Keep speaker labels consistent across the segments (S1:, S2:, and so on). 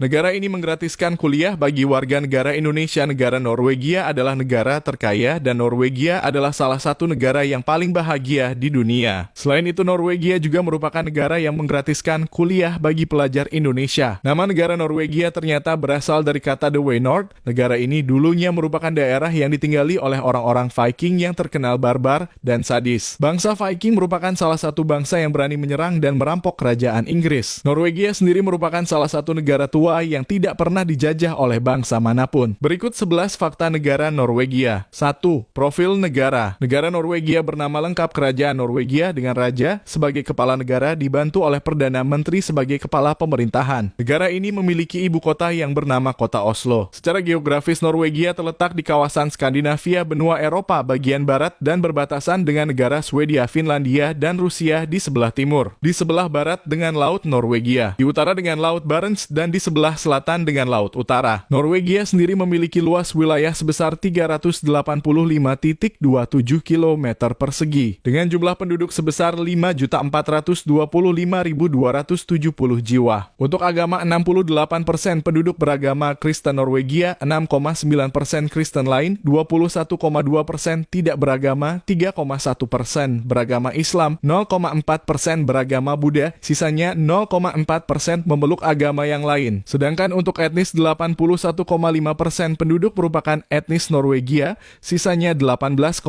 S1: Negara ini menggratiskan kuliah bagi warga negara Indonesia. Negara Norwegia adalah negara terkaya dan Norwegia adalah salah satu negara yang paling bahagia di dunia. Selain itu, Norwegia juga merupakan negara yang menggratiskan kuliah bagi pelajar Indonesia. Nama negara Norwegia ternyata berasal dari kata The Waynord. Negara ini dulunya merupakan daerah yang ditinggali oleh orang-orang Viking yang terkenal barbar dan sadis. Bangsa Viking merupakan salah satu bangsa yang berani menyerang dan merampok kerajaan Inggris. Norwegia sendiri merupakan salah satu negara tua yang tidak pernah dijajah oleh bangsa manapun. Berikut 11 fakta negara Norwegia. 1. Profil negara. Negara Norwegia bernama lengkap Kerajaan Norwegia dengan Raja sebagai kepala negara dibantu oleh Perdana Menteri sebagai kepala pemerintahan. Negara ini memiliki ibu kota yang bernama Kota Oslo. Secara geografis, Norwegia terletak di kawasan Skandinavia, benua Eropa bagian barat dan berbatasan dengan negara Swedia, Finlandia, dan Rusia di sebelah timur. Di sebelah barat dengan Laut Norwegia. Di utara dengan Laut Barents dan di sebelah selatan dengan Laut Utara. Norwegia sendiri memiliki luas wilayah sebesar 385.27 km persegi dengan jumlah penduduk sebesar 5.425.270 jiwa. Untuk agama, 68% penduduk beragama Kristen Norwegia, 6,9% Kristen lain, 21,2% tidak beragama, 3,1% beragama Islam, 0,4% beragama Buddha, sisanya 0,4% memeluk agama yang lain. Sedangkan untuk etnis 81,5% penduduk merupakan etnis Norwegia, sisanya 18,5%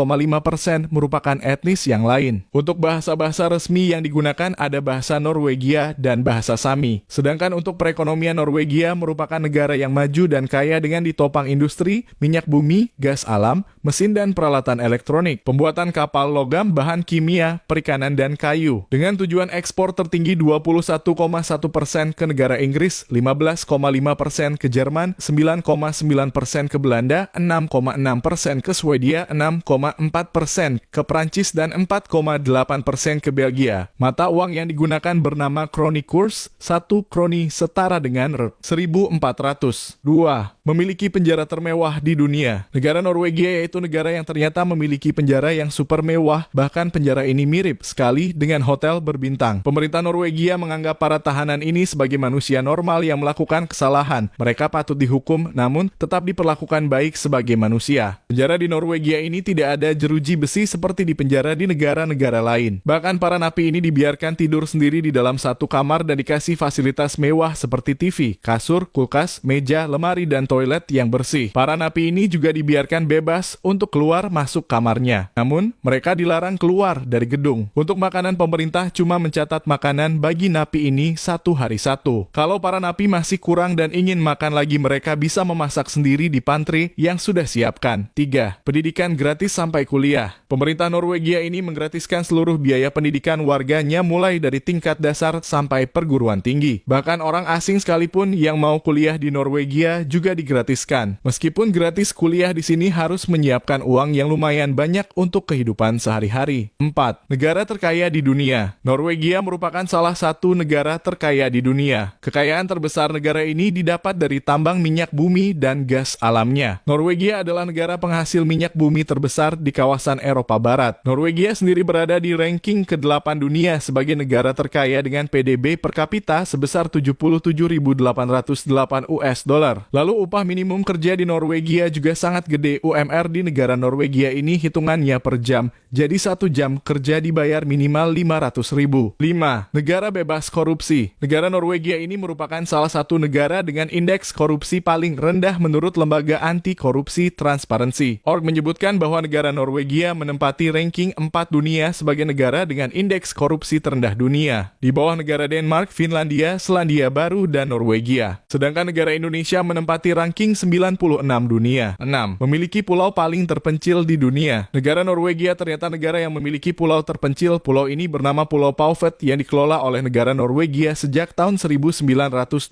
S1: merupakan etnis yang lain. Untuk bahasa-bahasa resmi yang digunakan ada bahasa Norwegia dan bahasa Sami. Sedangkan untuk perekonomian, Norwegia merupakan negara yang maju dan kaya dengan ditopang industri, minyak bumi, gas alam, mesin dan peralatan elektronik, pembuatan kapal logam, bahan kimia, perikanan dan kayu. Dengan tujuan ekspor tertinggi 21,1% ke negara Inggris, 15,5% ke Jerman, 9,9% ke Belanda, 6,6% ke Swedia, 6,4% ke Prancis, dan 4,8% ke Belgia. Mata uang yang digunakan bernama kronikurs, 1 kroni setara dengan 1.400. 2. Memiliki penjara termewah di dunia. Negara Norwegia yaitu negara yang ternyata memiliki penjara yang super mewah, bahkan penjara ini mirip sekali dengan hotel berbintang. Pemerintah Norwegia menganggap para tahanan ini sebagai manusia normal yang melakukan kesalahan. Mereka patut dihukum, namun tetap diperlakukan baik sebagai manusia. Penjara di Norwegia ini tidak ada jeruji besi seperti di penjara di negara-negara lain. Bahkan para napi ini dibiarkan tidur sendiri di dalam satu kamar dan dikasih fasilitas mewah seperti TV, kasur, kulkas, meja, lemari, dan toilet yang bersih. Para napi ini juga dibiarkan bebas untuk keluar masuk kamarnya. Namun, mereka dilarang keluar dari gedung. Untuk makanan, pemerintah cuma mencatat makanan bagi napi ini 1 hari 1. Kalau para napi masih kurang dan ingin makan lagi, mereka bisa memasak sendiri di pantry yang sudah siapkan. 3. Pendidikan gratis sampai kuliah. Pemerintah Norwegia ini menggratiskan seluruh biaya pendidikan warganya mulai dari tingkat dasar sampai perguruan tinggi. Bahkan orang asing sekalipun yang mau kuliah di Norwegia juga digratiskan. Meskipun gratis, kuliah di sini harus menyiapkan uang yang lumayan banyak untuk kehidupan sehari-hari. 4. Negara terkaya di dunia. Norwegia merupakan salah satu negara terkaya di dunia. Kekayaan terbesar negara ini didapat dari tambang minyak bumi dan gas alamnya. Norwegia adalah negara penghasil minyak bumi terbesar di kawasan Eropa Barat. Norwegia sendiri berada di ranking ke-8 dunia sebagai negara terkaya dengan PDB per kapita sebesar 77.808 US dollar. Lalu upah minimum kerja di Norwegia juga sangat gede. UMR di negara Norwegia ini hitungannya per jam. Jadi 1 jam kerja dibayar minimal 500.000. 5. Negara bebas korupsi. Negara Norwegia ini merupakan salah satu negara dengan indeks korupsi paling rendah menurut lembaga anti korupsi Transparency. Org menyebutkan bahwa negara Norwegia menempati ranking 4 dunia sebagai negara dengan indeks korupsi terendah dunia. Di bawah negara Denmark, Finlandia, Selandia Baru, dan Norwegia. Sedangkan negara Indonesia menempati ranking 96 dunia. 6. Memiliki pulau paling terpencil di dunia. Negara Norwegia ternyata negara yang memiliki pulau terpencil. Pulau ini bernama Pulau Pauvet yang dikelola oleh negara Norwegia sejak tahun 1929.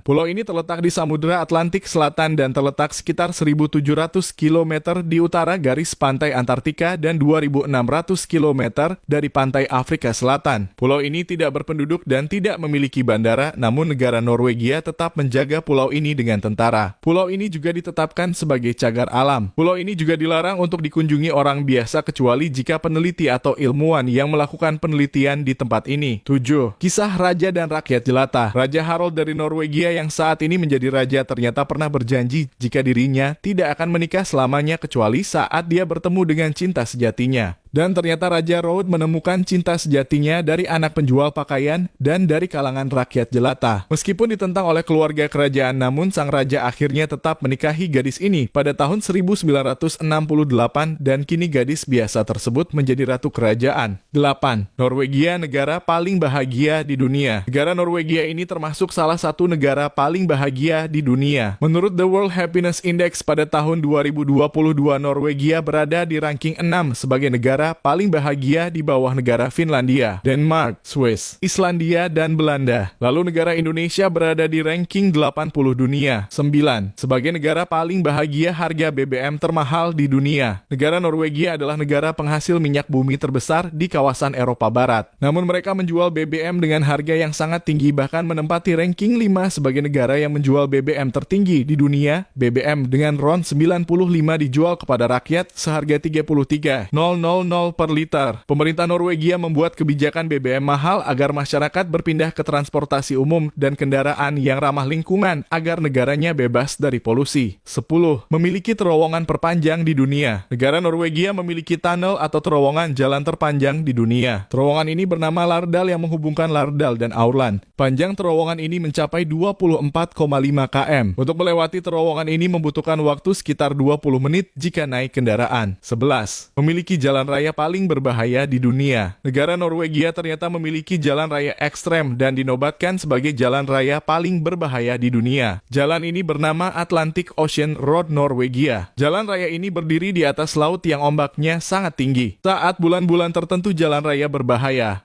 S1: Pulau ini terletak di Samudra Atlantik Selatan dan terletak sekitar 1.700 km di utara garis pantai Antartika dan 2.600 km dari pantai Afrika Selatan. Pulau ini tidak berpenduduk dan tidak memiliki bandara, namun negara Norwegia tetap menjaga pulau ini dengan tentara. Pulau ini juga ditetapkan sebagai cagar alam. Pulau ini juga dilarang untuk dikunjungi orang biasa kecuali jika peneliti atau ilmuwan yang melakukan penelitian di tempat ini. 7. Kisah Raja dan Rakyat Jelata. Raja Harald dari Norwegia yang saat ini menjadi raja ternyata pernah berjanji jika dirinya tidak akan menikah selamanya kecuali saat dia bertemu dengan cinta sejatinya. Dan ternyata Raja Roald menemukan cinta sejatinya dari anak penjual pakaian dan dari kalangan rakyat jelata. Meskipun ditentang oleh keluarga kerajaan, namun sang raja akhirnya tetap menikahi gadis ini pada tahun 1968 dan kini gadis biasa tersebut menjadi ratu kerajaan. 8. Norwegia, negara paling bahagia di dunia. Negara Norwegia ini termasuk salah satu negara paling bahagia di dunia. Menurut The World Happiness Index pada tahun 2022, Norwegia berada di ranking 6 sebagai negara paling bahagia di bawah negara Finlandia, Denmark, Swiss, Islandia, dan Belanda. Lalu negara Indonesia berada di ranking 80 dunia. 9. Sebagai negara paling bahagia harga BBM termahal di dunia. Negara Norwegia adalah negara penghasil minyak bumi terbesar di kawasan Eropa Barat. Namun mereka menjual BBM dengan harga yang sangat tinggi, bahkan menempati ranking 5 sebagai negara yang menjual BBM tertinggi di dunia. BBM dengan RON 95 dijual kepada rakyat seharga 33,000 per liter. Pemerintah Norwegia membuat kebijakan BBM mahal agar masyarakat berpindah ke transportasi umum dan kendaraan yang ramah lingkungan agar negaranya bebas dari polusi. 10. Memiliki terowongan perpanjang di dunia. Negara Norwegia memiliki tunnel atau terowongan jalan terpanjang di dunia. Terowongan ini bernama Lardal yang menghubungkan Lardal dan Aurland. Panjang terowongan ini mencapai 24,5 km. Untuk melewati terowongan ini membutuhkan waktu sekitar 20 menit jika naik kendaraan. 11. Memiliki jalan raya paling berbahaya di dunia. Negara Norwegia ternyata memiliki jalan raya ekstrem dan dinobatkan sebagai jalan raya paling berbahaya di dunia. Jalan ini bernama Atlantic Ocean Road Norwegia. Jalan raya ini berdiri di atas laut yang ombaknya sangat tinggi. Saat bulan-bulan tertentu jalan raya berbahaya.